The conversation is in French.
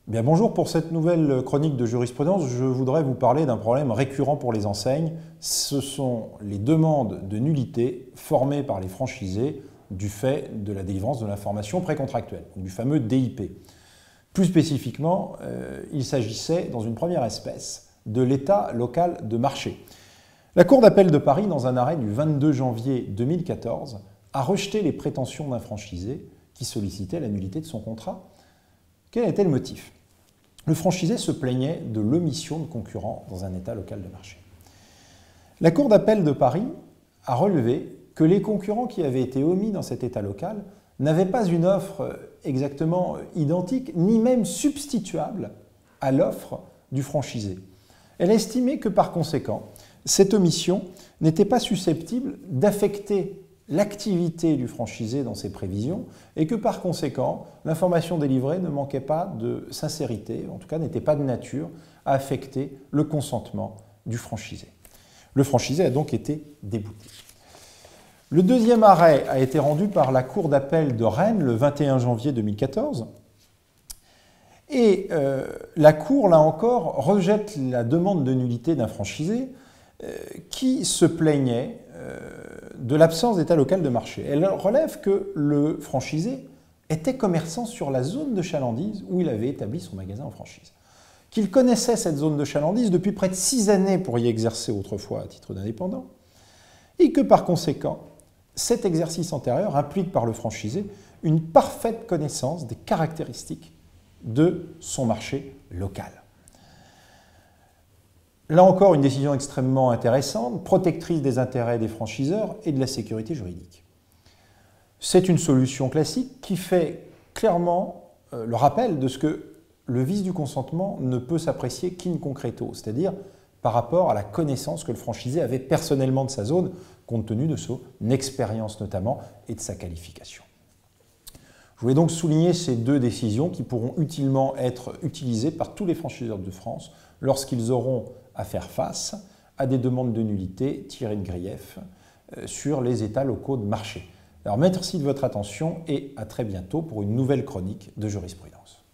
Bien, bonjour, pour cette nouvelle chronique de jurisprudence, je voudrais vous parler d'un problème récurrent pour les enseignes. Ce sont les demandes de nullité formées par les franchisés du fait de la délivrance de l'information précontractuelle, du fameux DIP. Plus spécifiquement, il s'agissait, dans une première espèce, de l'état local de marché. La Cour d'appel de Paris, dans un arrêt du 22 janvier 2014, a rejeté les prétentions d'un franchisé qui sollicitait la nullité de son contrat. Quel était le motif? Le franchisé se plaignait de l'omission de concurrents dans un état local de marché. La Cour d'appel de Paris a relevé que les concurrents qui avaient été omis dans cet état local n'avaient pas une offre exactement identique, ni même substituable à l'offre du franchisé. Elle a estimé que par conséquent, cette omission n'était pas susceptible d'affecter l'activité du franchisé dans ses prévisions et que par conséquent, l'information délivrée ne manquait pas de sincérité, en tout cas n'était pas de nature à affecter le consentement du franchisé. Le franchisé a donc été débouté. Le deuxième arrêt a été rendu par la Cour d'appel de Rennes le 21 janvier 2014 et la Cour, là encore, rejette la demande de nullité d'un franchisé qui se plaignait de l'absence d'état local de marché. Elle relève que le franchisé était commerçant sur la zone de chalandise où il avait établi son magasin en franchise, qu'il connaissait cette zone de chalandise depuis près de 6 années pour y exercer autrefois à titre d'indépendant, et que par conséquent, cet exercice antérieur implique par le franchisé une parfaite connaissance des caractéristiques de son marché local. Là encore, une décision extrêmement intéressante, protectrice des intérêts des franchiseurs et de la sécurité juridique. C'est une solution classique qui fait clairement le rappel de ce que le vice du consentement ne peut s'apprécier qu'in concreto, c'est-à-dire par rapport à la connaissance que le franchisé avait personnellement de sa zone, compte tenu de son expérience notamment et de sa qualification. Je voulais donc souligner ces deux décisions qui pourront utilement être utilisées par tous les franchiseurs de France lorsqu'ils auront à faire face à des demandes de nullité tirées de grief sur les états locaux de marché. Alors merci de votre attention et à très bientôt pour une nouvelle chronique de jurisprudence.